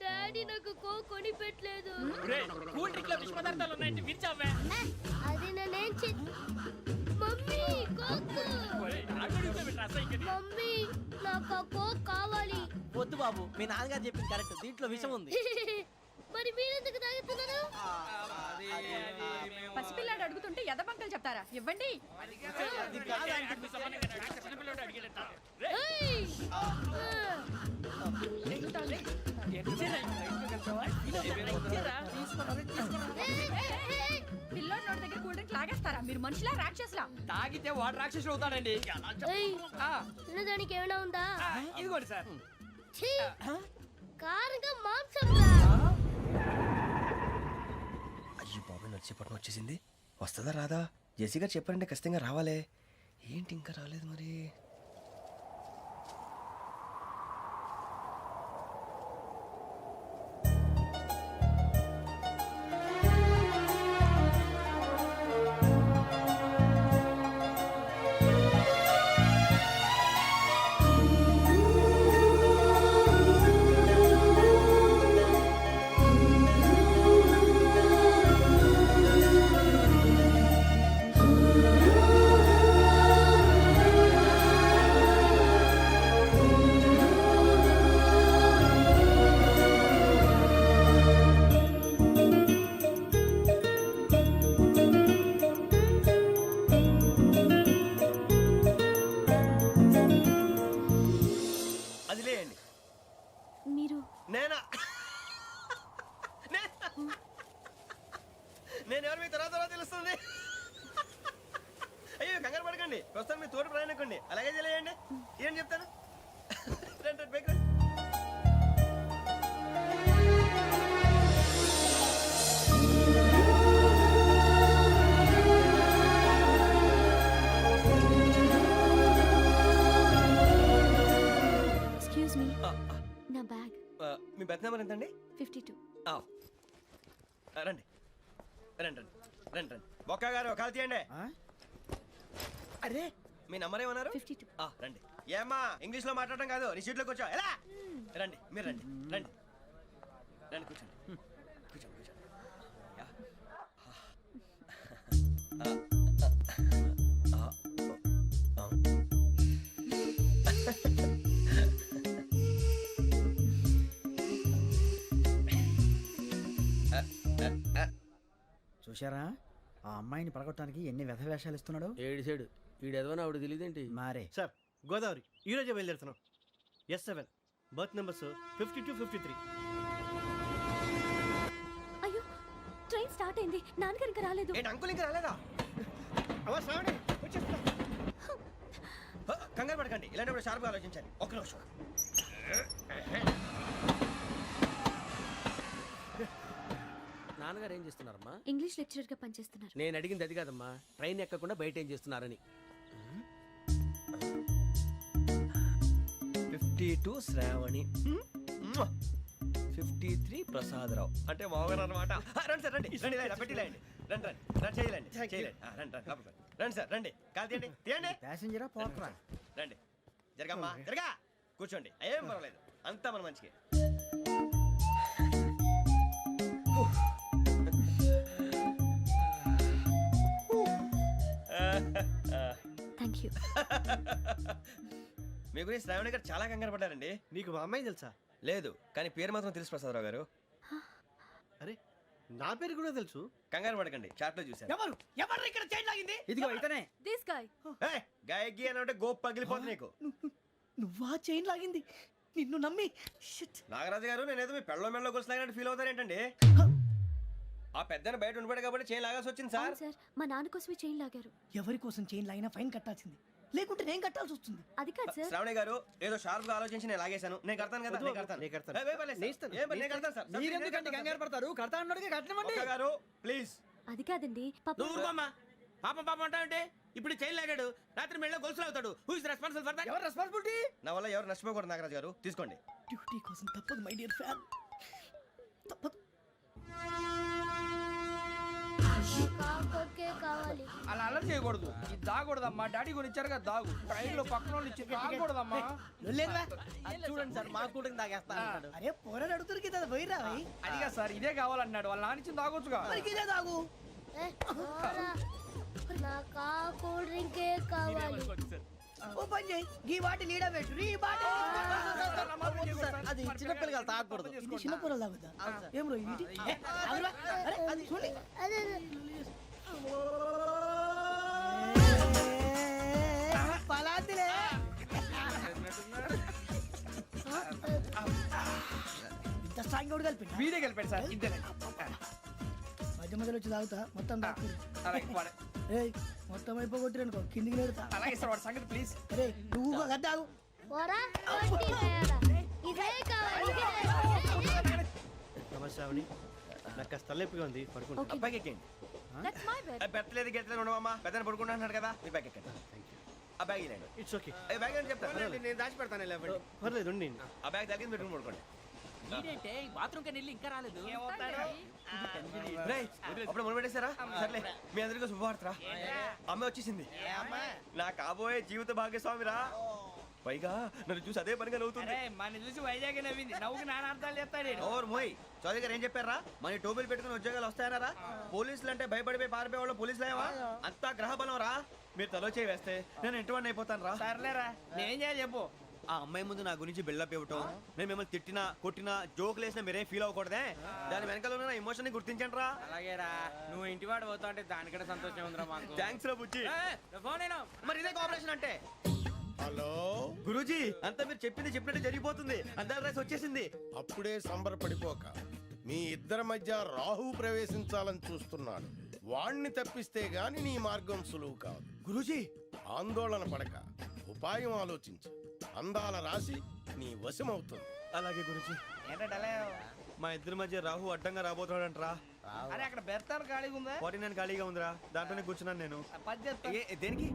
డాడీ నాకు కొని పెట్టలేదు. కూల్ డ్రింక్ లో విష పదార్థాలు ఉన్నాయంటే విరిచావే. అది నేనేం మమ్మీ కోక్. మమ్మీ నాకు ఆ కోక్ కావాలి. వద్దు బాబు, మీ నాన్నగారు చెప్పింది కరెక్ట్, దీంట్లో విషయం ఉంది. మరి మీరెందుకు తాగుతున్నారు? పసిపిల్లాడు అడుగుతుంటే ఎదబంకలు చెప్తారా? ఇవ్వండి. పిల్లోడు నోటి దగ్గర కూల్ డ్రింక్ లాగేస్తారా? మీరు మనుషులా రాక్షసులా? తాగితే వాడు రాక్షసుడు అవుతాడండి. దానికి ఏమైనా ఉందా? ఇదిగోండి సార్. కారంగా మాంసం. అయ్యో బాబాయ్, నడిచేపట్నం వచ్చేసింది. వస్తుందా రాదా? జెసీ గారు చెప్పారంటే ఖచ్చితంగా రావాలే. ఏంటి ఇంకా రాలేదు మరి? నేను ఎవరు మీ తర్వాత తెలుస్తుంది. అయ్యో కంగారు పడకండి, ప్రస్తుతం మీ తోటి ప్రయాణకండి. అలాగే తెలియండి. ఏం చెప్తాను. రండి బైక్ రండి. ఎక్స్క్యూజ్ మీ, నా బ్యాగ్. మీ బెత్ నెంబర్ ఎంతండి? 52. రండి రండి రండి రండి రండి. బొక్క గారు కాల్ తీయండి. అరే మీ నంబర్ ఏమన్నారు? 52. రండి. ఏమ్మా ఇంగ్లీష్ లో మాట్లాడడం కాదు, నీ సీట్లో కూర్చో. ఎలా రండి, మీరు రండి రండి రండి, కూర్చోండి కూర్చోండి కూర్చోండి. చూశారా ఆ అమ్మాయిని పడగొట్టడానికి ఎన్ని వ్యధ వేషాలు ఇస్తున్నాడు. ఏడు సైడు ఈడు ఎదవని ఆవిడ తెలియదేంటి మారే. సార్ గోదావరి ఈరోజే బయలుదేరుతున్నాం. S7 berth numbers 52, 53. అయ్యో ట్రైన్ స్టార్ట్ అయింది, నాన్నగారు ఇంకా రాలేదు. ఏంటి అంకుల్ ఇంకా రాలేదా? అవ్వ శ్రావణి వచ్చేస్తున్నా. కంగారు పడకండి, ఇలాంటప్పుడు షార్ప్గా ఆలోచించండి. ఒక్క నిమిషం. నాన్నగారు ఏం చేస్తున్నారమ్మా? ఇంగ్లీష్ లెక్చరర్ గా పనిచేస్తున్నారు. నేను అడిగింది అది కాదమ్మా, ట్రైన్ ఎక్కకుండా బయట ఏం చేస్తున్నారని. 52 శ్రావణి, 53 ప్రసాదరావు అంటే మామగారు అనమాట. రండి సార్, రండి రండి, ఇలా పెట్టి లేండి. రండి రండి రండి, చేయలేండి చేయలేండి. రండి రండి లోపలికి రండి. రండి సార్, రండి, కాదు తీయండి తీయండి. ప్యాసింజరా పోట్రా? రండి, జరగమ్మా జరగా, కూర్చోండి, ఏం పర్వాలేదు, అంతా మన మంచికి. Thank you. మీ గురించి శ్రావణి గారు చాలా కంగారు పడ్డారండి. నీకు మా అమ్మాయి తెలుసా? లేదు, కానీ పేరు మాత్రం తెలుసు ప్రసాదరావు గారు. అరే నా పేరు కూడా తెలుసు. కంగారు పడకండి, చాట్లో చూశాను. ఎవరు ఎవరు ఇక్కడ చైన్ లాగింది? ఇదిగో ఇతనే. This guy. గాయకి అని అంటే గోప్ పగిలిపోతుంది నీకు. నువ్వా చైన్ లాగింది? నిన్ను నమ్మి నాగరాజు గారు, నేనేదో మీ పెళ్ళ మెళ్ళ గురిసిలాగినట్టు ఫీల్ అవుతారేంటండి? ఆ పెద్దని బయట ఉండిపోయాడు కాబట్టి చైన్ లాగాల్సి వచ్చింది సార్. సార్ మా నాన్న కోసమే చైన్ లాగారు. ఎవరి కోసం చైన్ లాగినా ఫైన్ కట్టాల్సింది, లేకుంటే నేను కట్టాల్సి వస్తుంది. అది కాదు సార్. శ్రావణి గారు, ఏదో షార్ప్ గా ఆలోచించి నేను లాగేశాను. నేను కడతాను కదా, నేను కడతాను. నేను కడతాను. ఏ, పర్లేదు సార్. ఏ, నేను కడతాను సార్. మీరెందుకంటే కంగారు పడతారు? కడతా అన్నాడుగా కట్టమండి. ఒక్క గారు ప్లీజ్. అది కాదండి పాపం. నువ్వు ఊరుకోమ్మా. పాపం పాపం అంటావంటే ఇప్పుడు చైన్ లాగాడు, రాత్రి మెళ్ళ గొలుసులు అవుతాడు. Who is responsible for that? ఎవరు రెస్పాన్సిబిలిటీ? నా వల్ల ఎవరు నష్టపోకూడదు నాగరాజు గారు, తీసుకోండి. డ్యూటీ కోసం తప్పదు మై డియర్ ఫ్యాన్, తప్పదు. అలా అలర్ట్ చేయకూడదు, ఇది దాగకూడదమ్మా. డాడీ కూడా ఇచ్చారు కదా దాగు. ట్రైన్ లో పక్కన వాళ్ళు ఇచ్చి దాగకూడదమ్మా. చూడండి సార్, మా కూడా తాగేస్తా అన్నాడు. అరే పోరాడు అడుగుతారు కదా, పోయిరా అదిగా సార్, ఇదే కావాలన్నాడు. వాళ్ళ నాన్న ఇచ్చింది తాగొచ్చుగా. ఇదే తాగు. ఓ పని చేయి, ఈ బాటి లీడ పెట్టు. ఈ బాటి అది చిన్నపిల్లలు తాగకూడదు. చిన్నపూరలు తాగుతా. ఏం రో ఇది? అరే అది చూడండి. పలాతిలే. ఇంత స్ట్రాంగ్ కూడా కలిపి వీడే కలిపాడు సార్. ఇద్దరే మధ్య మధ్యలో వచ్చి తాగుతా, మొత్తం తాగు. ఏయ్ మొత్తం అయిపోగొట్టిరనుకో కిందికి నేడుతా. అలాగే సార్, వాడి సంగతి ప్లీజ్. అరే నువ్వు కదా తాగు. నమస్తే శ్రావణి, నాకు కాస్త తలెప్పిగా ఉంది, పడుకుంటా. అబ్బాయికి ఎక్కండి. That's my bed. పెట్టలేదు గెట్టలేదు ఉండవమ్మా. పెద్దని పడుకుంటున్నాడు కదా, మీ బ్యాగ్ ఎక్కండి. ఆ బ్యాగ్ ఇలాండి. It's okay. బ్యాగ్ అని చెప్తాను, నేను దాచి పెడతాను. పర్లేదు ఉండి. ఆ బ్యాగ్ తగ్గింది పెట్టుకుని పడుకోండి. బాత్రూమ్ కి వెళ్ళి ఇంకా రాలేదు. రేయ్, అప్పుడు మొదలు పెట్టేశారా? సర్లే, మీ అందరికీ శుభవార్తరా. అమ్మ వచ్చేసింది, నా కాబోయే జీవిత భాగ్యస్వామిరా. పైగా నన్ను చూసి అదే పనిగా నవ్వుతుంది. మన చూసి వైజాగ్ నవ్వింది, నవ్వుకి నాన్న అర్థాలు చెప్తాడు. ఓర్ మోయ్, చౌదరి గారు ఏం చెప్పారా? మన టోబీలు పెట్టుకుని ఉద్యోగాలు వస్తాయనరా? పోలీసులు అంటే భయపడిపోయి పారిపోయే వాళ్ళు పోలీసులు అయ్యవా? అంతా గ్రహ బలం రా. మీరు తలో చేయి వేస్తే నేను ఇంటివాడిని అయిపోతాను రా. సర్లేరా, నేనేం చేయాలి చెప్పు. ఆ అమ్మాయి ముందు నా గురించి బిల్డప్ ఇవ్వటం, నేను మిమ్మల్ని తిట్టినా కొట్టినా జోకులు వేసినా మీరేం ఫీల్ అవ్వకూడదే. దాని వెనకాల ఉన్న ఎమోషన్ ని గుర్తించండి రా. అలాగేరా, నువ్వు ఇంటివాడు పోతా అంటే దానికంటే సంతోషం ఉందిరా మాకు. థ్యాంక్స్ రా బుజ్జి. ఫోన్ అయినా మరి ఇదే కోఆపరేషన్ అంటే. హలో గురూజీ, అంతా మీరు చెప్పింది చెప్పినట్టు జరిగిపోతుంది. అందాల రైస్ వచ్చేసింది. అప్పుడే సంబరపడిపోక, మీ ఇద్దరి మధ్య రాహు ప్రవేశించాలని చూస్తున్నాడు. వాణ్ణి తప్పిస్తే గాని నీ మార్గం సులువు కాదు. గురూజీ, ఆందోళన పడక, ఉపాయం ఆలోచించు. అందాల రాశి నీ వశమవుతుంది. అలాగే గురూజీ. ఏంటంటే మా ఇద్దరి మధ్య రాహు అడ్డంగా రాబోతున్నాడంటరా. అరే అక్కడ బెర్తాలు ఖాళీగా ఉందా? 49 ఖాళీగా ఉందిరా, దాంట్లోనే కూర్చున్నాను నేను. దేనికి?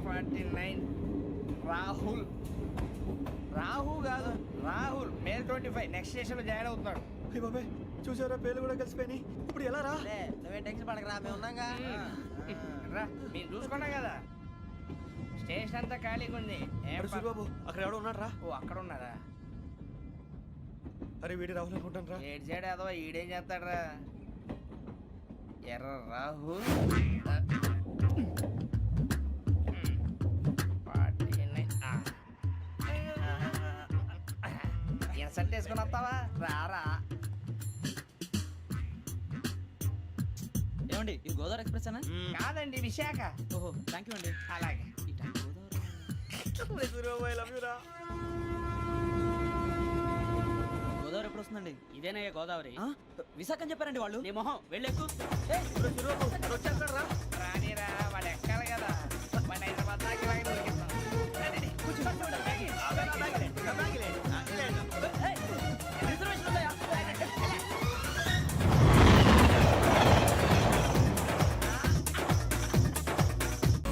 49 రాహుల్. రాహు కాదు, రాహుల్. మే 25 నెక్స్ట్ స్టేషన్ లో జాయిన్ అవుతున్నాడు. అయ్య బాబాయ్, చూసారా పేర్లు కూడా కలిసిపోయినాయి. ఇప్పుడు ఎలా రా? నువ్వే టెన్షన్ పడకరా, మేము ఉన్నాగా. రా, మీరు చూసుకున్నా కదా, స్టేషన్ అంతా ఖాళీగా ఉంది. బాబు, అక్కడ ఎవడో ఉన్నాడు రా. ఓ అక్కడ ఉన్నారా? అరే వీడి రాహుల్ అనుకుంటాను రా. ఏడు సైడ్ అదో ఈడేం చేస్తాడరా? ఎర్ర రాహుల్. ఇన్సల్ట్ వేసుకుని వస్తావా? రారా. ఏమండి, ఇది గోదావరి ఎక్స్ప్రెస్ అనా? కాదండి, విశాఖ. ఓహో, థ్యాంక్ యూ అండి. అలాగే. గోదావరి ఎప్పుడు వస్తుందండి? ఇదేనయ్య గోదావరి విశాఖ అని చెప్పారండి వాళ్ళు. నీ మొహం వెళ్ళెక్కు రానిరా వాడు ఎక్కాలి కదా వాడిని హైదరాబాద్ దాకా ఇలాగే దొరికిస్తాను. రండి, రండి, కూర్చోండి, కూర్చోండి, బ్యాగ్ రిజర్వేషన్ ఉందా?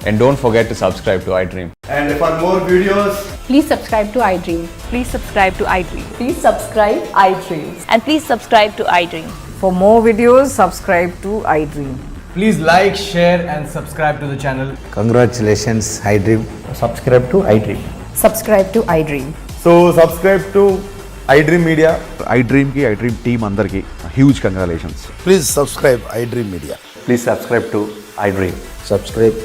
And don't forget to subscribe to iDream. And for more videos, Please subscribe to iDream. Please subscribe to iDream. Please subscribe iDream. And please subscribe to iDream. For more videos, subscribe to iDream. Please like, share and subscribe to the channel. Congratulations, iDream. Subscribe to iDream. Subscribe to iDream. So, subscribe to iDream Media. iDream ki iDream team andarki huge congratulations. please subscribe iDream Media. Please subscribe to iDream. Subscribe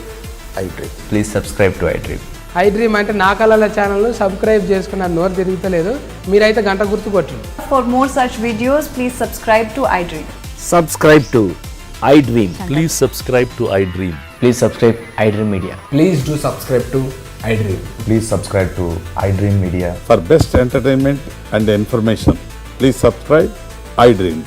iDream. Please subscribe to iDream. iDream అంటే నా కళల ఛానల్ సబ్స్క్రైబ్ చేసుకున్న నోరు తిరుగుతలేదు. మీరైతే గంట గుర్తు కొట్టండి. For more such videos, please subscribe to iDream. Subscribe to iDream. Please subscribe to iDream. Please subscribe iDream Media. Please do subscribe to iDream. Please subscribe to iDream Media. For best entertainment and information, please subscribe iDream.